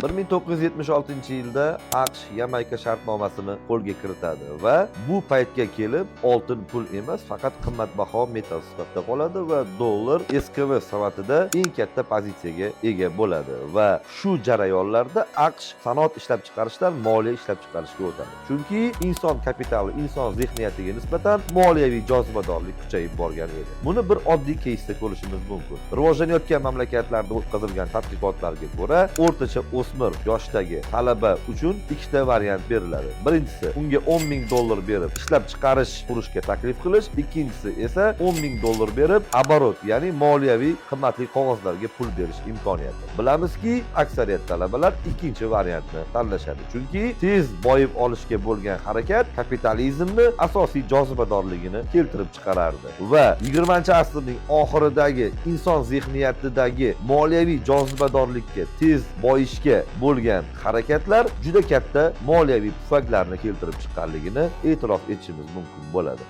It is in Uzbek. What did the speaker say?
1976-yilda AQSh Yamayka shartnomasini qo'lga kiritadi va bu paytga kelib oltin pul emas, faqat qimmatbaho metal sifatida qoladi va dollar SKV sifatida eng katta pozitsiyaga ega bo'ladi va shu jarayonlarda AQSh sanoat ishlab chiqarishdan moliya ishlab chiqarishga o'tadi. Chunki inson kapitali, inson zehniyatiga nisbatan moliyaviy jozibadorlik kuchayib borgan edi. Buni bir oddiy keysda ko'rishimiz mumkin. Rivojlanayotgan mamlakatlarda o'tkazilgan tadqiqotlarga ko'ra, o'rtacha o'smir yoshdagi talaba uchun ikkita variant beriladi. Birinchisi, unga $10,000 berib ishlab chiqarish qurishga taklif qilish, ikkinchisi esa $10,000 berib оборот, ya'ni moliyaviy qimmatli qog'ozlarga pul berish imkoniyati. Bilamizki, aksariyat talabalar ikkinchi variantni tanlashadi. Chunki tez boyib olishga bo'lgan harakat kapitalizmni asosiy jozibadorligini keltirib chiqarardi va 20-asrning oxiridagi inson zehniyatidagi moliyaviy jozibadorlikka, tez boyishga bo'lgan harakatlar juda katta moliyaviy pufaklarni keltirib chiqqanligini e'tirof etishimiz mumkin bo'ladi.